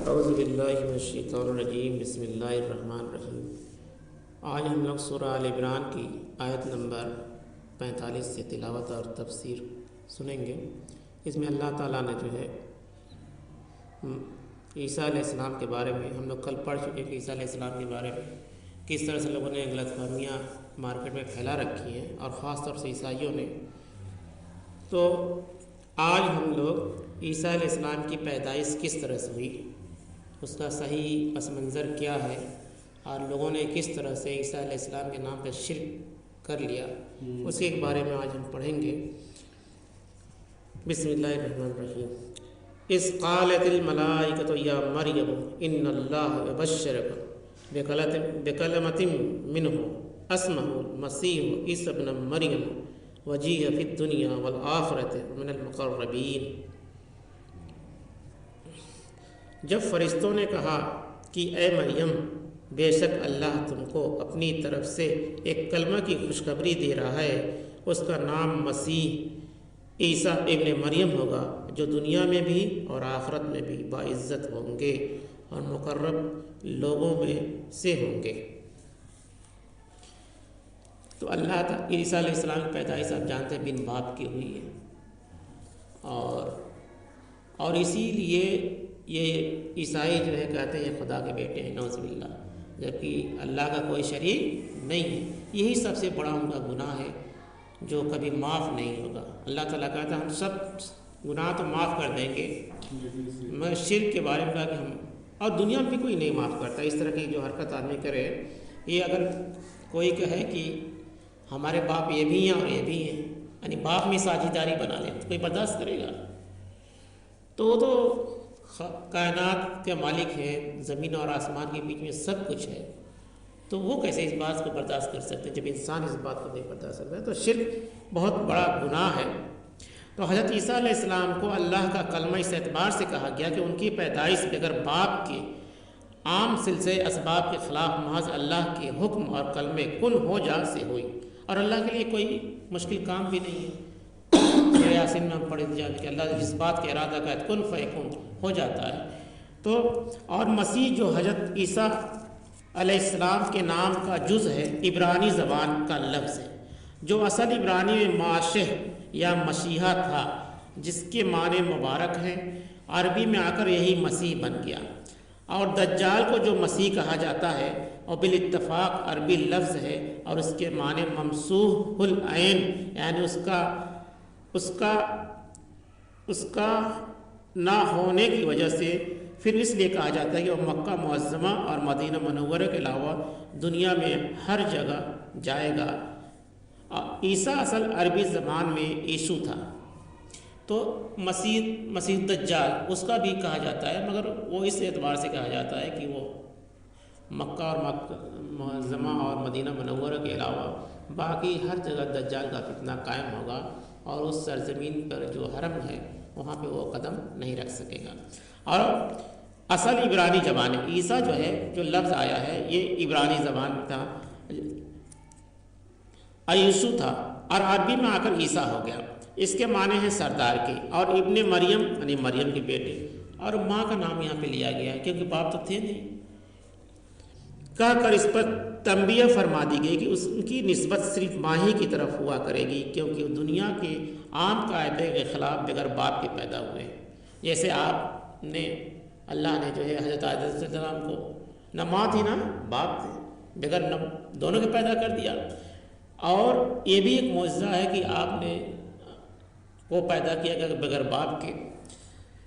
اعوذ باللہ من الشیطان الرجیم بسم اللہ الرحمن الرحیم۔ آج ہم لوگ سورہ آل عمران کی آیت نمبر 45 سے تلاوت اور تفسیر سنیں گے۔ اس میں اللہ تعالیٰ نے جو ہے عیسیٰ علیہ السلام کے بارے میں ہم لوگ کل پڑھ چکے کہ عیسیٰ علیہ السلام کے بارے میں کس طرح سے لوگوں نے غلط فہمیاں مارکیٹ میں پھیلا رکھی ہیں، اور خاص طور سے عیسائیوں نے۔ تو آج ہم لوگ عیسیٰ علیہ السلام کی پیدائش کس طرح سے ہوئی، اس کا صحیح پس منظر کیا ہے، اور لوگوں نے کس طرح سے عیسیٰ علیہ السلام کے نام پہ شرک کر لیا، اس کے بارے میں آج ہم پڑھیں گے۔ بسم اللہ الرحمن الرحیم۔ اذ قالت الملائکۃ یا مریم ان اللہ یبشرک بکلمۃ منہ اسمہ المسیح عیسی ابن مریم وجیہ فی الدنیا والآخرۃ من المقربین۔ جب فرشتوں نے کہا کہ اے مریم، بے شک اللہ تم کو اپنی طرف سے ایک کلمہ کی خوشخبری دے رہا ہے، اس کا نام مسیح عیسیٰ ابن مریم ہوگا، جو دنیا میں بھی اور آخرت میں بھی باعزت ہوں گے اور مقرب لوگوں میں سے ہوں گے۔ تو اللہ تعالیٰ عیسیٰ علیہ السلام کی پیدائش آپ جانتے ہیں بن باپ کی ہوئی ہے، اور اسی لیے یہ عیسائی جو ہے کہتے ہیں خدا کے بیٹے ہیں، نعوذ باللہ، جبکہ اللہ کا کوئی شریک نہیں ہے۔ یہی سب سے بڑا ان کا گناہ ہے جو کبھی معاف نہیں ہوگا۔ اللہ تعالیٰ کہتا ہے ہم سب گناہ تو معاف کر دیں گے، مگر شرک کے بارے میں کہا کہ ہم، اور دنیا میں بھی کوئی نہیں معاف کرتا۔ اس طرح کی جو حرکت آدمی کرے، یہ اگر کوئی کہے کہ ہمارے باپ یہ بھی ہیں اور یہ بھی ہیں، یعنی باپ میں ساجھیداری بنا لیں، تو کوئی برداشت کرے گا؟ تو وہ تو کائنات کے مالک ہیں، زمین اور آسمان کے بیچ میں سب کچھ ہے، تو وہ کیسے اس بات کو برداشت کر سکتے ہیں جب انسان اس بات کو نہیں برداشت کرتا ہے؟ تو شرک بہت بڑا گناہ ہے۔ تو حضرت عیسیٰ علیہ السلام کو اللہ کا کلمہ اس اعتبار سے کہا گیا کہ ان کی پیدائش بغیر باپ کے عام سلسلے اسباب کے خلاف محض اللہ کے حکم اور کلمے کن ہو جا سے ہوئی، اور اللہ کے لیے کوئی مشکل کام بھی نہیں ہے۔ یاسین میں ہم پڑھے جاتے کہ اللہ جس بات کا ارادہ کا کن فیکون ہو جاتا ہے۔ تو اور مسیح جو حضرت عیسیٰ علیہ السلام کے نام کا جز ہے، عبرانی زبان کا لفظ ہے، جو اصل عبرانی میں معاشہ یا مسیحا تھا، جس کے معنی مبارک ہیں، عربی میں آ کر یہی مسیح بن گیا۔ اور دجال کو جو مسیح کہا جاتا ہے اور بالاتفاق عربی لفظ ہے، اور اس کے معنی ممسوح العین، یعنی اس کا نہ ہونے کی وجہ سے پھر اس لیے کہا جاتا ہے کہ وہ مکہ معظمہ اور مدینہ منورہ کے علاوہ دنیا میں ہر جگہ جائے گا۔ عیسیٰ اصل عربی زبان میں یسوع تھا، تو مسیح دجال اس کا بھی کہا جاتا ہے، مگر وہ اس اعتبار سے کہا جاتا ہے کہ وہ مکہ اور معظمہ اور مدینہ منورہ کے علاوہ باقی ہر جگہ دجال کا فتنہ قائم ہوگا، اور اس سرزمین پر جو حرم ہے وہاں پہ وہ قدم نہیں رکھ سکے گا۔ اور اصل عبرانی زبان عیسیٰ جو ہے، جو لفظ آیا ہے، یہ عبرانی زبان تھا، یسوع تھا، اور عربی میں آ کر عیسیٰ ہو گیا۔ اس کے معنی ہیں سردار کے، اور ابن مریم یعنی مریم کے بیٹے، اور ماں کا نام یہاں پہ لیا گیا ہے کیونکہ باپ تو تھے نہیں۔ کہہ کر اس پر تنبیہ فرما دی گئی کہ اس کی نسبت صرف ماں ہی کی طرف ہوا کرے گی، کیونکہ وہ دنیا کے عام قاعدے کے خلاف بغیر باپ کے پیدا ہوئے ہیں۔ جیسے آپ نے، اللہ نے جو ہے حضرت آدم علیہ السلام کو نہ ماں تھی نہ باپ تھے، بغیر دونوں کے پیدا کر دیا۔ اور یہ بھی ایک معجزہ ہے کہ آپ نے وہ پیدا کیا کہ بغیر باپ کے۔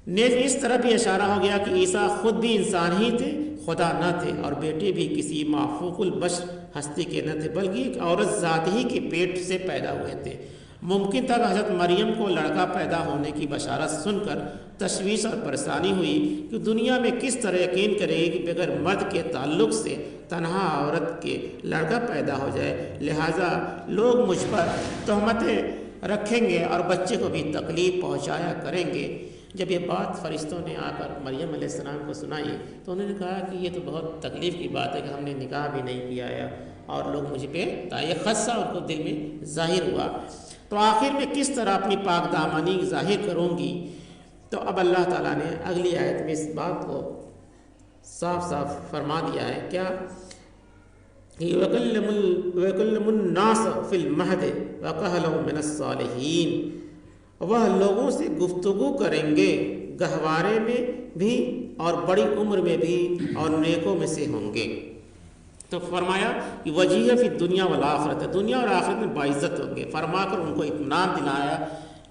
نیز اس طرح بھی اشارہ ہو گیا کہ عیسیٰ خود بھی انسان ہی تھے، خدا نہ تھے، اور بیٹے بھی کسی مافوق البشر ہستی کے نہ تھے، بلکہ ایک عورت ذات ہی کے پیٹ سے پیدا ہوئے تھے۔ ممکن تھا کہ حضرت مریم کو لڑکا پیدا ہونے کی بشارت سن کر تشویش اور پریشانی ہوئی کہ دنیا میں کس طرح یقین کرے گی کہ بغیر مرد کے تعلق سے تنہا عورت کے لڑکا پیدا ہو جائے، لہٰذا لوگ مجھ پر تہمتیں رکھیں گے اور بچے کو بھی تکلیف پہنچایا کریں گے۔ جب یہ بات فرشتوں نے آ کر مریم علیہ السلام کو سنائی تو انہوں نے کہا کہ یہ تو بہت تکلیف کی بات ہے کہ ہم نے نکاح بھی نہیں کیا ہے اور لوگ مجھ پہ یہ خدشہ ان کو دل میں ظاہر ہوا۔ تو آخر میں کس طرح اپنی پاک دامانی ظاہر کروں گی؟ تو اب اللہ تعالیٰ نے اگلی آیت میں اس بات کو صاف صاف فرما دیا ہے کیا وَيَكَلِّمُ النَّاسَ فِي الْمَهْدِ وَكَهْلًا مِنَ الصَّالِحِينَ، وہ لوگوں سے گفتگو کریں گے گہوارے میں بھی اور بڑی عمر میں بھی اور نیکوں میں سے ہوں گے۔ تو فرمایا کہ وجیہ فی دنیا والآخرت، دنیا اور آخرت میں باعزت ہوں گے، فرما کر ان کو اطمینان دلایا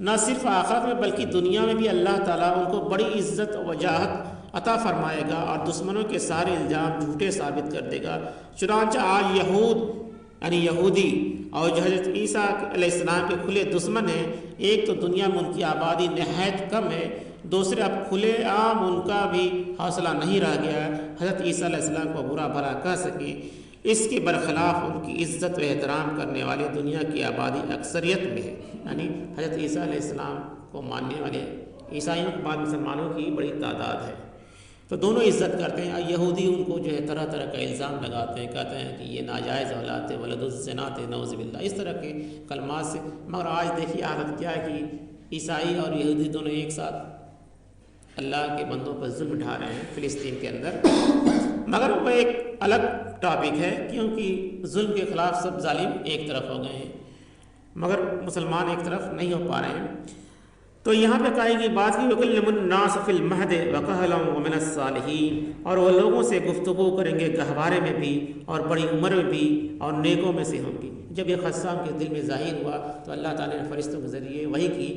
نہ صرف آخرت میں بلکہ دنیا میں بھی اللہ تعالیٰ ان کو بڑی عزت و وجاہت عطا فرمائے گا اور دشمنوں کے سارے الزام جھوٹے ثابت کر دے گا۔ چنانچہ آج یہود یعنی یہودی اور جو حضرت عیسیٰ علیہ السلام کے کھلے دشمن ہیں، ایک تو دنیا میں ان کی آبادی نہایت کم ہے، دوسرے اب کھلے عام ان کا بھی حوصلہ نہیں رہ گیا حضرت عیسیٰ علیہ السلام کو برا بھلا کہہ سکیں۔ اس کے برخلاف ان کی عزت و احترام کرنے والے دنیا کی آبادی اکثریت میں ہے، یعنی حضرت عیسیٰ علیہ السلام کو ماننے والے عیسائیوں کے بعد مسلمانوں کی بڑی تعداد ہے، تو دونوں عزت کرتے ہیں۔ یہودی ان کو جو ہے طرح طرح کا الزام لگاتے ہیں، کہتے ہیں کہ یہ ناجائز اولاد ہے، ولد الزنا ہے، نعوذ باللہ، اس طرح کے کلمات سے۔ مگر آج دیکھیے حالت کیا ہے کہ عیسائی اور یہودی دونوں ایک ساتھ اللہ کے بندوں پر ظلم ڈھا رہے ہیں فلسطین کے اندر، مگر وہ ایک الگ ٹاپک ہے کیونکہ ظلم کے خلاف سب ظالم ایک طرف ہو گئے ہیں مگر مسلمان ایک طرف نہیں ہو پا رہے ہیں۔ تو یہاں پہ کہی گئی بات کی وَيَكَلِّمُ النَّاسَ فِي الْمَهْدِ وَكَهْلًا وَمِنَ الصَّالِحِينَ، اور وہ لوگوں سے گفتگو کریں گے گہوارے میں بھی اور بڑی عمر میں بھی اور نیکوں میں سے ہوں گی۔ جب یہ خدشہ کے دل میں ظاہر ہوا تو اللہ تعالیٰ نے فرشتوں کے ذریعے وحی کی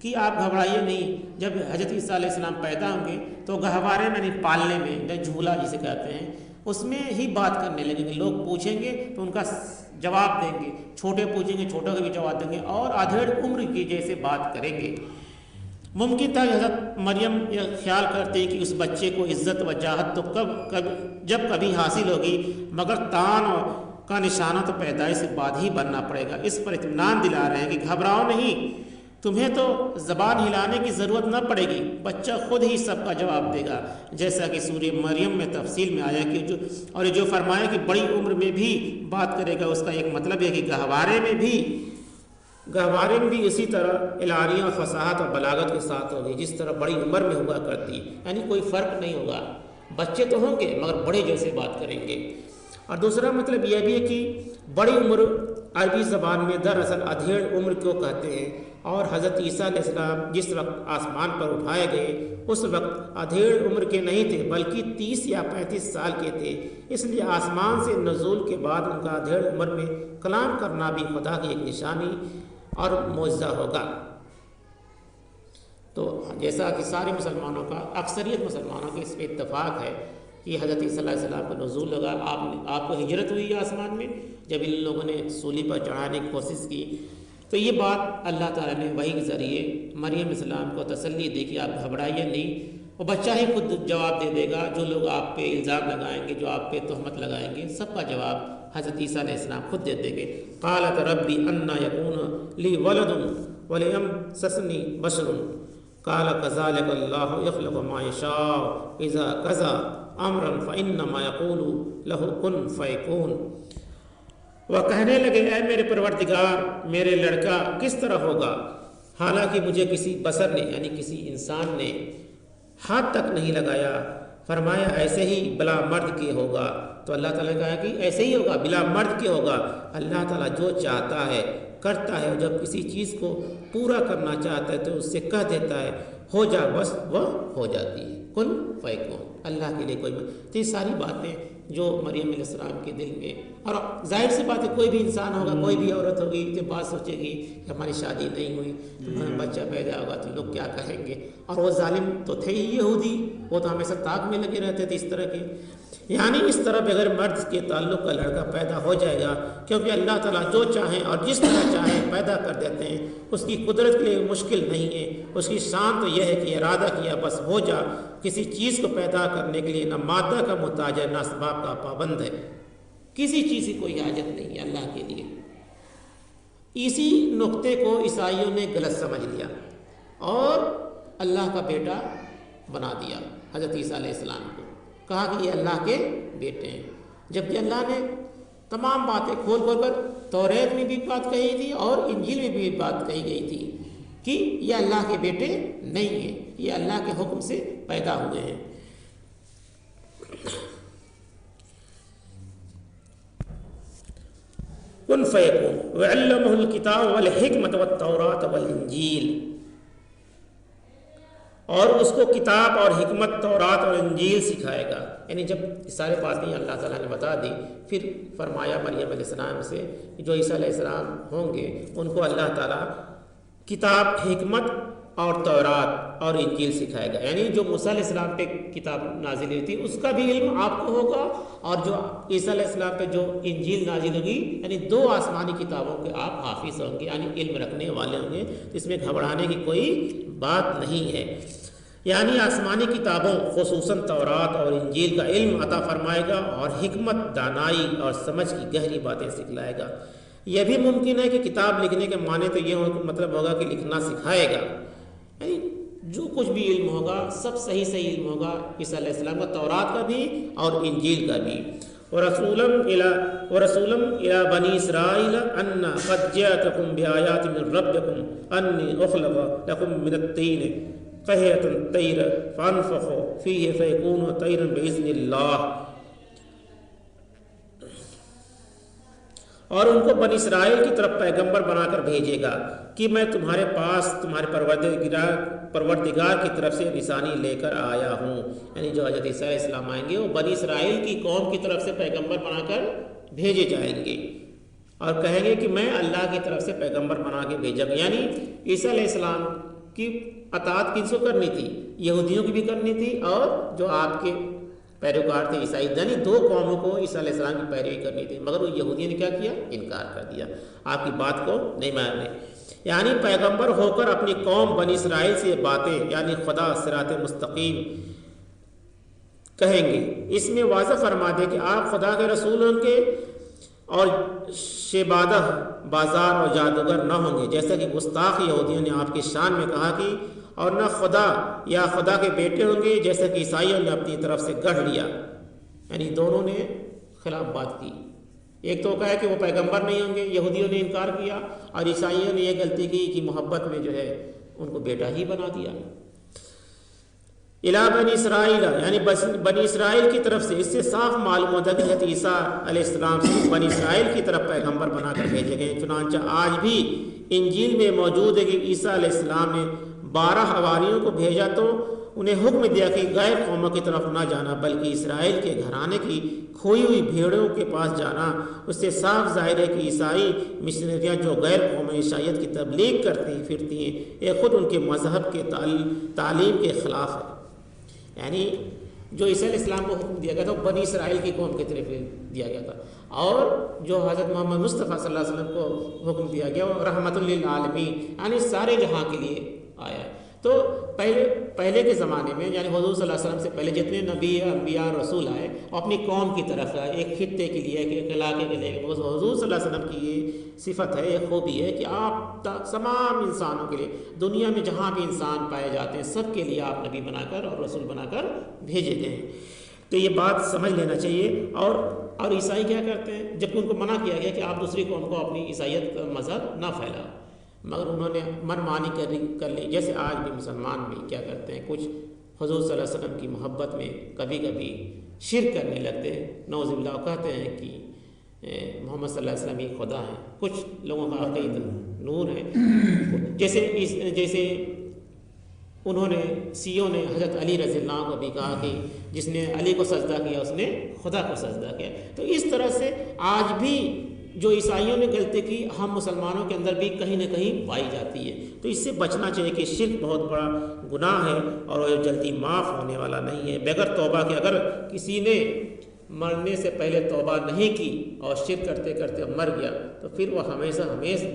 کہ آپ گھبرائیے نہیں، جب حضرت عیسیٰ علیہ السلام پیدا ہوں گے تو گہوارے میں نہیں، پالنے میں، جھولا جسے کہتے ہیں، اس میں ہی بات کرنے لگیں گے۔ لوگ پوچھیں گے تو ان کا جواب دیں گے، چھوٹے پوچھیں گے چھوٹوں کا بھی جواب دیں گے، اور ادھیڑ عمر کی جیسے بات کریں گے۔ ممکن تھا حضرت مریم یہ خیال کرتے کہ اس بچے کو عزت و جاہت تو جب کبھی حاصل ہوگی، مگر تان کا نشانہ تو پیدائش کے بعد ہی بننا پڑے گا۔ اس پر اطمینان دلا رہے ہیں کہ گھبراؤ نہیں، تمہیں تو زبان ہلانے کی ضرورت نہ پڑے گی، بچہ خود ہی سب کا جواب دے گا، جیسا کہ سورہ مریم میں تفصیل میں آیا کہ جو فرمایا کہ بڑی عمر میں بھی بات کرے گا، اس کا ایک مطلب ہے کہ گہوارے میں بھی اسی طرح الہاریہ اور فصاحت اور بلاغت کے ساتھ ہوگی جس طرح بڑی عمر میں ہوا کرتی، یعنی کوئی فرق نہیں ہوگا، بچے تو ہوں گے مگر بڑے جیسے بات کریں گے۔ اور دوسرا مطلب یہ بھی ہے کہ بڑی عمر عربی زبان میں دراصل ادھیڑ عمر کو کہتے ہیں، اور حضرت عیسیٰ علیہ السلام جس وقت آسمان پر اٹھائے گئے اس وقت ادھیڑ عمر کے نہیں تھے بلکہ 30 یا 35 سال کے تھے، اس لیے آسمان سے نزول کے بعد ان کا ادھیڑ عمر میں کلام کرنا بھی خدا کی ایک نشانی اور معجزہ ہوگا۔ تو جیسا کہ سارے مسلمانوں کا، اکثریت مسلمانوں کا اس پہ اتفاق ہے کہ حضرت صلی اللہ علیہ وسلم کا نزول ہوگا، آپ کو ہجرت ہوئی آسمان میں جب ان لوگوں نے سولی پر چڑھانے کی کوشش کی، تو یہ بات اللہ تعالیٰ نے وحی کے ذریعے مریم علیہ السلام کو تسلی دی کہ آپ گھبرائیے نہیں، وہ بچہ ہی خود جواب دے دے گا، جو لوگ آپ پہ الزام لگائیں گے، جو آپ پہ تہمت لگائیں گے، سب کا جواب حضرت عیسیٰ علیہ السلام خود دے دیں گے۔ قالت ربی انا یکون لی ولد ولم سسنی بشر قال كذلك اللہ یخلق ما یشاء اذا قضى امرا فانما یقول له کن فیکون۔ وہ کہنے لگے اے میرے پروردگار، میرے لڑکا کس طرح ہوگا، حالانکہ مجھے کسی بشر نے یعنی کسی انسان نے ہاتھ تک نہیں لگایا۔ فرمایا ایسے ہی بلا مرد کے ہوگا، تو اللہ تعالیٰ نے کہا کہ ایسے ہی ہوگا، بلا مرد کے ہوگا۔ اللہ تعالیٰ جو چاہتا ہے کرتا ہے، جب کسی چیز کو پورا کرنا چاہتا ہے تو اس سے کہہ دیتا ہے ہو جا، بس وہ ہو جاتی ہے، کن فیکون۔ اللہ کے لیے کوئی تو یہ ساری باتیں جو مریم علیہ السلام کے دل میں، اور ظاہر سی بات ہے کوئی بھی انسان ہوگا، کوئی بھی عورت ہوگی جو بات سوچے گی کہ ہماری شادی نہیں ہوئی، ہمارا بچہ پیدا ہوگا تو لوگ کیا کہیں گے۔ اور وہ ظالم تو تھے ہی یہودی، وہ تو ہمیشہ طاق میں لگے رہتے تھے اس طرح کے، یعنی اس طرح بغیر مرد کے تعلق کا لڑکا پیدا ہو جائے گا، کیونکہ اللہ تعالیٰ جو چاہیں اور جس طرح چاہیں پیدا کر دیتے ہیں، اس کی قدرت کے لیے مشکل نہیں ہے، اس کی شان تو یہ ہے کہ ارادہ کیا بس ہو جا۔ کسی چیز کو پیدا کرنے کے لیے نہ مادہ کا محتاج ہے نہ اسباب کا پابند ہے، کسی چیز کی کوئی حاجت نہیں ہے اللہ کے لیے۔ اسی نقطے کو عیسائیوں نے غلط سمجھ لیا اور اللہ کا بیٹا بنا دیا حضرت عیسیٰ علیہ السلام کو، کہا کہ یہ اللہ کے بیٹے ہیں، جبکہ اللہ نے تمام باتیں کھول کھول کر توریت میں بھی بات کہی تھی اور انجیل میں بھی بات کہی گئی تھی کہ یہ اللہ کے بیٹے نہیں ہیں، یہ اللہ کے حکم سے پیدا ہوئے ہیں۔ کن فیکون وعلمہ الکتاب والحکمت والتوراۃ والانجیل، اور اس کو کتاب اور حکمت، تورات اور انجیل سکھائے گا. یعنی جب سارے باتیں اللہ تعالیٰ نے بتا دی، پھر فرمایا مریم علیہ السلام سے جو عیسیٰ علیہ السلام ہوں گے ان کو اللہ تعالیٰ کتاب، حکمت اور تورات اور انجیل سکھائے گا. یعنی جو موسیٰ علیہ السلام پہ کتاب نازل ہوئی تھی اس کا بھی علم آپ کو ہوگا، اور جو عیسیٰ علیہ السلام پہ جو انجیل نازل ہوگی، یعنی دو آسمانی کتابوں کے آپ حافظ ہوں گے، یعنی علم رکھنے والے ہوں گے. تو اس میں گھبرانے کی کوئی بات نہیں ہے. یعنی آسمانی کتابوں خصوصاً تورات اور انجیل کا علم عطا فرمائے گا، اور حکمت، دانائی اور سمجھ کی گہری باتیں سکھلائے گا. یہ بھی ممکن ہے کہ کتاب لکھنے کے معنی تو یہ مطلب ہوگا کہ لکھنا سکھائے گا، یعنی جو کچھ بھی علم ہوگا سب صحیح علم ہوگا عیسیٰ علیہ السلام کا، تورات کا بھی اور انجیل کا بھی. وَرَسُولًا إِلَىٰ بَنِي إِسْرَائِيلَ أَنَّ قَدْ جَاءَتْكُمْ بِآيَاتٍ مِّن رَّبِّكُمْ أَنِّي أُخْلِقُ لَكُم مِّنَ الطِّينِ كَهَيْئَةِ الطَّيْرِ فَأَنفُخُ فِيهِ فَيَكُونُ طَيْرًا بِإِذْنِ اللَّهِ. اور ان کو بنی اسرائیل کی طرف پیغمبر بنا کر بھیجے گا کہ میں تمہارے پاس تمہارے پروردگار کی طرف سے نشانی لے کر آیا ہوں. یعنی جو حضرت عیسیٰ علیہ السلام آئیں گے وہ بنی اسرائیل کی قوم کی طرف سے پیغمبر بنا کر بھیجے جائیں گے، اور کہیں گے کہ میں اللہ کی طرف سے پیغمبر بنا کے بھیجا گیا. یعنی عیسیٰ علیہ السلام کی اطاعت کن سے کرنی تھی؟ یہودیوں کی بھی کرنی تھی، اور جو آپ کے پیروکار تھے عیسائی، یعنی دو قوموں کو عیسیٰ علیہ السلام کی پیروی کرنی تھی. مگر وہ یہودیوں نے کیا کیا؟ انکار کر دیا، آپ کی بات کو نہیں ماننے. یعنی پیغمبر ہو کر اپنی قوم بنی اسرائیل سے یہ باتیں، یعنی خدا صراط مستقیم کہیں گے. اس میں واضح فرما دے کہ آپ خدا کے رسول ہوں گے اور شیبادہ بازار اور جادوگر نہ ہوں گے، جیسا کہ گستاخ یہودیوں نے آپ کی شان میں کہا کہ اور نہ خدا یا خدا کے بیٹے ہوں گے، جیسا کہ عیسائیوں نے اپنی طرف سے گڑھ لیا. یعنی دونوں نے خلاف بات کی. ایک تو کہا کہ وہ پیغمبر نہیں ہوں گے، یہودیوں نے انکار کیا، اور عیسائیوں نے یہ غلطی کی کہ محبت میں جو ہے ان کو بیٹا ہی بنا دیا. الا بنی اسرائیل، یعنی بنی اسرائیل کی طرف سے. اس سے صاف معلوم ہوتا ہے کہ حضرت عیسیٰ علیہ السلام سے بنی اسرائیل کی طرف پیغمبر بنا کر بھیجے گئے. چنانچہ آج بھی انجیل میں موجود ہے کہ عیسیٰ علیہ السلام نے 12 حواریوں کو بھیجا تو انہیں حکم دیا کہ غیر قوموں کی طرف نہ جانا بلکہ اسرائیل کے گھرانے کی کھوئی ہوئی بھیڑوں کے پاس جانا. اس سے صاف ظاہر ہے کہ عیسائی مشنریاں جو غیر قومی عیسائیت کی تبلیغ کرتی پھرتی ہیں، یہ خود ان کے مذہب کے تعلیم کے خلاف ہے. یعنی جو عیسیٰ علیہ السلام کو حکم دیا گیا تھا وہ بنی اسرائیل کی قوم کی طرف دیا گیا تھا، اور جو حضرت محمد مصطفیٰ صلی اللہ علیہ وسلم کو حکم دیا گیا وہ رحمت للعالمین، یعنی سارے جہاں کے لیے آیا ہے. تو پہلے کے زمانے میں، یعنی حضور صلی اللہ علیہ وسلم سے پہلے جتنے نبی، انبیاء، رسول آئے اپنی قوم کی طرف آئے، ایک خطے کے لیے، ایک علاقے کے لیے. حضور صلی اللہ علیہ وسلم کی یہ صفت ہے، یہ خوبی ہے کہ آپ تمام انسانوں کے لیے، دنیا میں جہاں بھی انسان پائے جاتے ہیں سب کے لیے آپ نبی بنا کر اور رسول بنا کر بھیجے گئے ہیں. تو یہ بات سمجھ لینا چاہیے. اور عیسائی کیا کرتے ہیں؟ جب ان کو منع کیا گیا کہ آپ دوسری قوم کو اپنی عیسائیت کا مذہب نہ پھیلاؤ، مگر انہوں نے من مانی کر لی. جیسے آج بھی مسلمان بھی کیا کرتے ہیں، کچھ حضور صلی اللہ علیہ وسلم کی محبت میں کبھی کبھی شرک کرنے لگتے ہیں. نعوذ باللہ، کہتے ہیں کہ محمد صلی اللہ علیہ وسلم ہی خدا ہیں. کچھ لوگوں کا عقیدہ نور ہے. جیسے انہوں نے سیوں نے حضرت علی رضی اللہ عنہ کو بھی کہا کہ جس نے علی کو سجدہ کیا اس نے خدا کو سجدہ کیا. تو اس طرح سے آج بھی جو عیسائیوں نے غلطی کی ہم مسلمانوں کے اندر بھی کہیں نہ کہیں پائی جاتی ہے. تو اس سے بچنا چاہیے کہ شرک بہت بڑا گناہ ہے اور وہ جلدی معاف ہونے والا نہیں ہے. بغیر توبہ کے اگر کسی نے مرنے سے پہلے توبہ نہیں کی اور شرک کرتے کرتے مر گیا تو پھر وہ ہمیشہ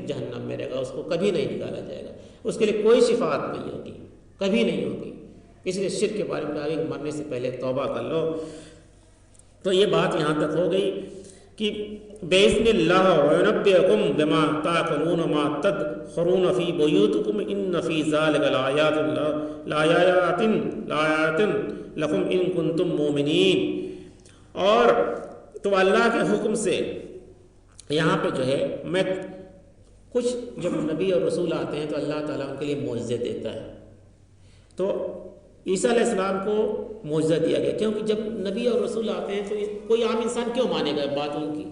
جہنم میں رہے گا، اس کو کبھی نہیں نکالا جائے گا، اس کے لیے کوئی شفاعت نہیں ہوگی، کبھی نہیں ہوگی. اس لیے شرک کے بارے میں کہا کہ مرنے سے پہلے توبہ کر لو. تو یہ بات یہاں تک ہو گئی کہ بِإِذْنِ اللَّهِ وَيُنَبِّئُكُم بِمَا تَأْكُلُونَ وَمَا تَدْخُرُونَ فِي بُيُوتِكُمْ إِنَّ فِي ذَلِكَ لَآيَاتٍ لَكُمْ إِن كُنتُم مُّؤْمِنِينَ. اور تو اللہ کے حکم سے یہاں پہ جو ہے میں کچھ جب نبی اور رسول آتے ہیں تو اللہ تعالیٰ ان کے لیے معجزے دیتا ہے. تو عیسیٰ علیہ السلام کو معجزہ دیا گیا کیونکہ جب نبی اور رسول آتے ہیں تو کوئی عام انسان کیوں مانے گا بات ان کی؟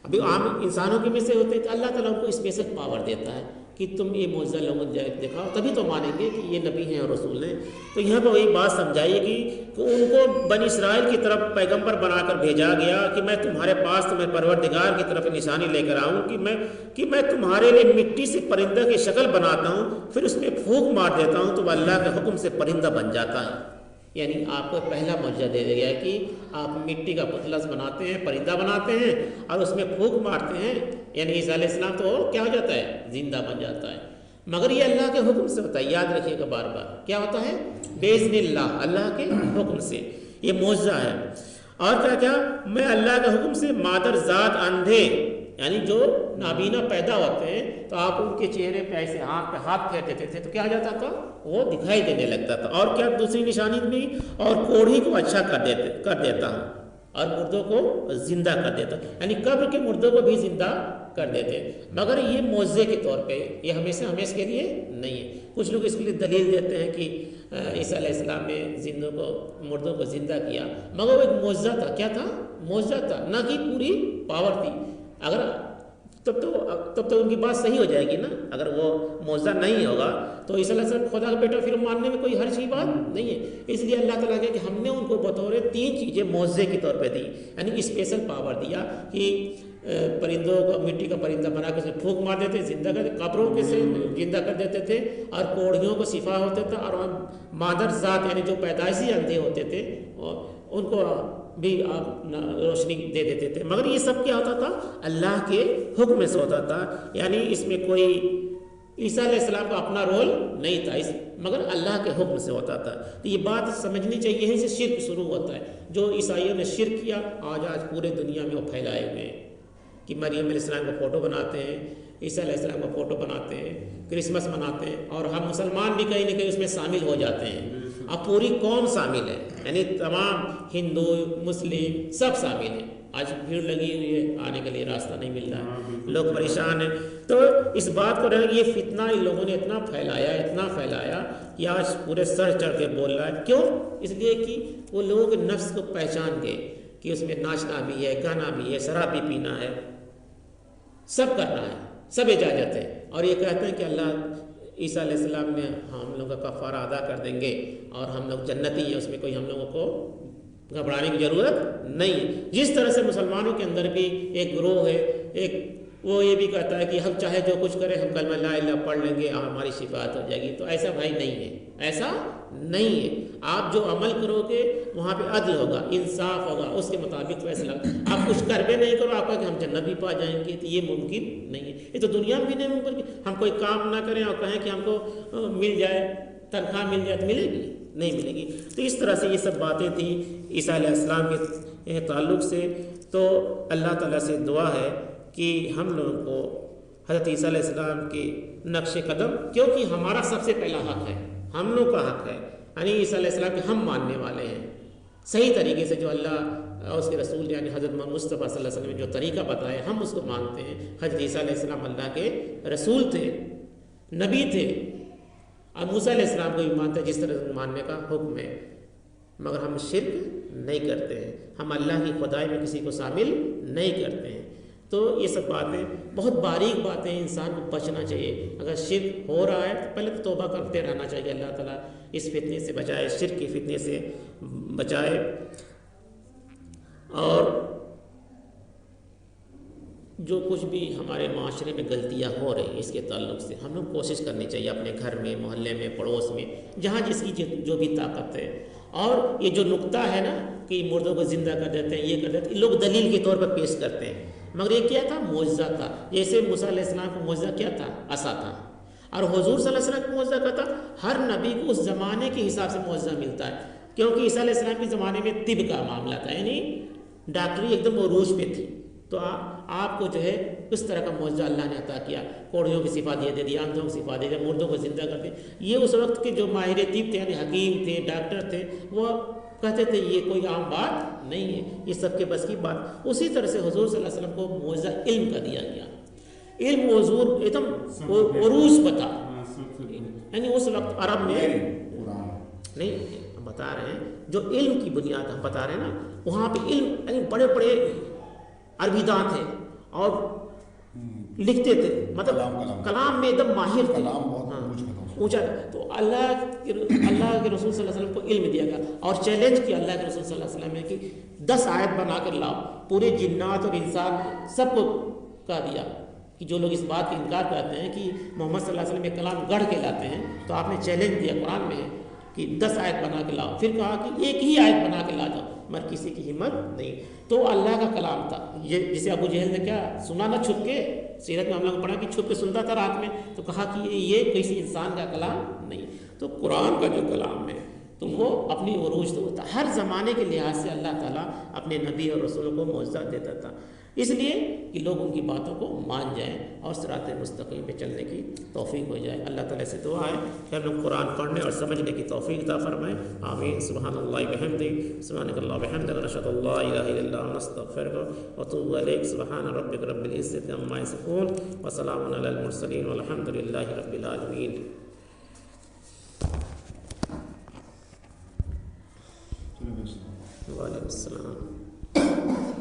ابھی عام انسانوں کے میں سے ہوتے ہیں تو اللہ تعالیٰ ان کو اسپیشل پاور دیتا ہے کہ تم یہ معجزہ لوگوں کو دکھاؤ، تبھی تو مانیں گے کہ یہ نبی ہیں اور رسول ہیں۔ تو یہاں پہ وہی بات سمجھائی گی کہ ان کو بنی اسرائیل کی طرف پیغمبر بنا کر بھیجا گیا کہ میں تمہارے پاس تمہیں پروردگار کی طرف نشانی لے کر آؤں کہ میں تمہارے لیے مٹی سے پرندہ کی شکل بناتا ہوں، پھر اس میں پھونک مار دیتا ہوں تو وہ اللہ کے حکم سے پرندہ بن جاتا ہے۔ یعنی آپ کو پہلا معجزہ دے دیا گیا کہ آپ مٹی کا پتلا بناتے ہیں، پرندہ بناتے ہیں اور اس میں پھونک مارتے ہیں، یعنی عیسیٰ علیہ السلام تو کیا ہو جاتا ہے؟ زندہ بن جاتا ہے۔ مگر یہ اللہ کے حکم سے ہوتا ہے، یاد رکھیے گا بار بار کیا ہوتا ہے؟ باذن اللہ، اللہ کے حکم سے، یہ معجزہ ہے۔ اور کیا کیا؟ میں اللہ کے حکم سے مادر ذات اندھے، یعنی جو نابینا پیدا ہوتے ہیں تو آپ ان کے چہرے پہ ایسے ہاتھ پہ ہاتھ پھیر دیتے تھے تو کیا ہو جاتا تھا؟ وہ دکھائی دینے لگتا تھا۔ اور کیا دوسری نشانی بھی، اور کوڑھی کو اچھا کر دیتا ہوں اور مردوں کو زندہ کر دیتا ہوں، یعنی قبر کے مردوں کو بھی زندہ کر دیتے ہیں۔ مگر یہ معجزے کے طور پہ، یہ ہمیشہ کے لیے نہیں ہے۔ کچھ لوگ اس کے لیے دلیل دیتے ہیں کہ عیسیٰ علیہ السلام نے مردوں کو زندہ کیا، مگر وہ ایک معجزہ تھا۔ کیا تھا؟ معجزہ تھا، نہ کہ پوری پاور تھی۔ اگر تب تو ان کی بات صحیح ہو جائے گی نا۔ اگر وہ معجزہ نہیں ہوگا تو عیسیٰ علیہ السلام خدا کا بیٹا پھر ماننے میں کوئی حرج کی بات نہیں ہے۔ اس لیے اللہ تعالیٰ کہ ہم نے ان کو بطور 3 چیزیں معجزے کے طور پہ دی، یعنی اسپیشل پاور دیا کہ پرندوں کو مٹی کا پرندہ بنا کے پھونک مار دیتے، زندہ کر دیتے، قبروں کے سے زندہ کر دیتے تھے، اور کوڑھیوں کو شفا ہوتا تھا، اور مادر ذات یعنی جو پیدائشی اندھے ہوتے تھے ان کو بھی آپ روشنی دے دیتے تھے۔ مگر یہ سب کیا ہوتا تھا؟ اللہ کے حکم سے ہوتا تھا، یعنی اس میں کوئی عیسیٰ علیہ السلام کا اپنا رول نہیں تھا، مگر اللہ کے حکم سے ہوتا تھا۔ تو یہ بات سمجھنی چاہیے ہے، سے شرک شروع ہوتا ہے۔ جو عیسائیوں نے شرک کیا آج پورے دنیا میں وہ پھیلائے ہوئے ہیں کہ مریم علیہ السلام کا فوٹو بناتے ہیں، عیسیٰ علیہ السلام کا فوٹو بناتے ہیں، کرسمس مناتے ہیں، اور ہم مسلمان بھی کہیں نہ کہیں اس میں شامل ہو جاتے ہیں۔ اب پوری قوم شامل ہے، یعنی تمام ہندو مسلم سب شامل ہیں۔ آج بھیڑ لگی ہوئی ہے، آنے کے لیے راستہ نہیں مل رہا ہے، لوگ پریشان ہیں۔ تو اس بات کو رہے، یہ فتنہ ان لوگوں نے اتنا پھیلایا کہ آج پورے سر چڑھ کے بول رہا ہے۔ کیوں؟ اس لیے کہ وہ لوگ نفس کو پہچان گئے کہ اس میں ناچنا بھی ہے، گانا بھی ہے، شراب بھی پینا ہے، سب کرنا ہے، سب اجازت ہے، اور یہ کہتے ہیں کہ اللہ عیسیٰ علیہ السلام نے ہم لوگوں کا کفارہ ادا کر دیں گے اور ہم لوگ جنتی ہیں، اس میں کوئی ہم لوگوں کو گھبرانے کی ضرورت نہیں ہے۔ جس طرح سے مسلمانوں کے اندر بھی ایک گروہ ہے، وہ یہ بھی کہتا ہے کہ ہم چاہے جو کچھ کریں، ہم کلمہ لا الہ پڑھ لیں گے اور ہماری شفاعت ہو جائے گی۔ تو ایسا بھائی نہیں ہے، ایسا نہیں ہے۔ آپ جو عمل کرو گے وہاں پہ عدل ہوگا، انصاف ہوگا، اس کے مطابق فیصلہ۔ آپ کچھ کر بھی نہیں کرو، آپ کہ ہم جنت بھی پا جائیں گے، تو یہ ممکن نہیں ہے۔ یہ تو دنیا میں بھی نہیں ممکن۔ ہم کوئی کام نہ کریں اور کہیں کہ ہم کو مل جائے، تنخواہ مل جائے، تو ملے گی؟ نہیں ملے گی۔ تو اس طرح سے یہ سب باتیں تھیں عیسیٰ علیہ السلام کے تعلق سے۔ تو اللہ تعالیٰ سے دعا ہے کہ ہم لوگوں کو حضرت عیسیٰ علیہ السلام کے نقش قدم، کیونکہ ہمارا سب سے پہلا حق ہے، ہم لوگ کا حق ہے، یعنی عیسیٰ علیہ السلام کے ہم ماننے والے ہیں صحیح طریقے سے، جو اللہ اور اس کے رسول یعنی حضرت محمد مصطفیٰ صلی اللہ علیہ وسلم نے جو طریقہ بتایا ہم اس کو مانتے ہیں۔ حضرت عیسیٰ علیہ السلام اللہ کے رسول تھے، نبی تھے، اور موسیٰ علیہ السلام کو بھی مانتے ہیں جس طرح سے ماننے کا حکم ہے، مگر ہم شرک نہیں کرتے ہیں، ہم اللہ کی خدائی میں کسی کو شامل نہیں کرتے ہیں۔ تو یہ سب باتیں بہت باریک باتیں، انسان کو بچنا چاہیے۔ اگر شرک ہو رہا ہے تو پہلے تو توبہ کرتے رہنا چاہیے، اللہ تعالیٰ اس فتنے سے بچائے، شرک کی فتنے سے بچائے۔ اور جو کچھ بھی ہمارے معاشرے میں غلطیاں ہو رہی ہیں اس کے تعلق سے ہم لوگ کوشش کرنی چاہیے، اپنے گھر میں، محلے میں، پڑوس میں، جہاں جس کی جو بھی طاقت ہے۔ اور یہ جو نقطہ ہے نا کہ مردوں کو زندہ کر دیتے ہیں، یہ کر دیتے ہیں، لوگ دلیل کے طور پر پیش کرتے ہیں، مگر یہ کیا تھا؟ معجزہ تھا۔ جیسے موسیٰ علیہ السلام کا معجزہ کیا تھا؟ عصا تھا، اور حضور صلی اللہ علیہ وسلم کا معجزہ کیا تھا؟ ہر نبی کو اس زمانے کے حساب سے معجزہ ملتا ہے، کیونکہ عیسیٰ علیہ السلام کے زمانے میں طب کا معاملہ تھا، یعنی ڈاکٹری ایک دم عروج پہ تھی، تو آپ کو جو ہے اس طرح کا معجزہ اللہ نے عطا کیا، کوڑھیوں کی شفا دے دی، آندھوں کی شفا دے دی، مردوں کو زندہ کر دے۔ یہ اس وقت کے جو ماہر طب تھے، یعنی حکیم تھے، ڈاکٹر تھے، وہ کہتے تھے یہ کوئی عام بات نہیں ہے، یہ سب کے بس کی بات۔ اسی طرح سے حضور صلی اللہ علیہ وسلم کو معجزہ علم کا دیا گیا، علم حضور ایک دم عروج پتا، یعنی اس وقت عرب میں نہیں، ہم بتا رہے ہیں جو علم کی بنیاد ہم بتا رہے ہیں نا، وہاں پہ علم یعنی بڑے بڑے عربی داں تھے، اور لکھتے تھے، مطلب کلام میں ایک دم ماہر تھے، اونچا. تو اللہ کے رسول صلی اللہ علیہ وسلم کو علم دیا گیا اور چیلنج کیا اللہ کے رسول صلی اللہ علیہ وسلم نے کہ 10 آیت بنا کر لاؤ. پورے جنات اور انسان سب کو کہا دیا کہ جو لوگ اس بات کا انکار کرتے ہیں کہ محمد صلی اللہ علیہ وسلم یہ کلام گڑھ کے لاتے ہیں، تو آپ نے چیلنج دیا قرآن میں کہ 10 آیت بنا کے لاؤ. پھر کہا کہ ایک ہی آیت بنا کے لا جاؤ، مگر کسی کی ہمت نہیں. تو اللہ کا کلام تھا. یہ جسے ابو جہل نے کیا سنا نا چھپ کے، سیرت میں ہم لوگ پڑھا کہ چھپ کے سنتا تھا رات میں، تو کہا کہ یہ کسی انسان کا کلام نہیں. تو قرآن کا جو کلام ہے تو وہ اپنی عروج تو ہوتا، ہر زمانے کے لحاظ سے اللہ تعالیٰ اپنے نبی اور رسولوں کو معجزہ دیتا تھا، اس لیے کہ لوگ ان کی باتوں کو مان جائیں اور صراط مستقیم پہ چلنے کی توفیق ہو جائے. اللہ تعالیٰ سے دعا ہے کہ ہم لوگ قرآن پڑھنے اور سمجھنے کی توفیق عطا فرمائیں. آمین. سبحان اللہ بحمدہ، سبحانک اللہ بحمدک، نشہد ان لا الہ الا انت نستغفرک ونتوب الیک. سبحان ربک رب العزۃ عما یصفون وسلام علی المرسلین والحمد للہ رب العالمین. وعلیکم السلام.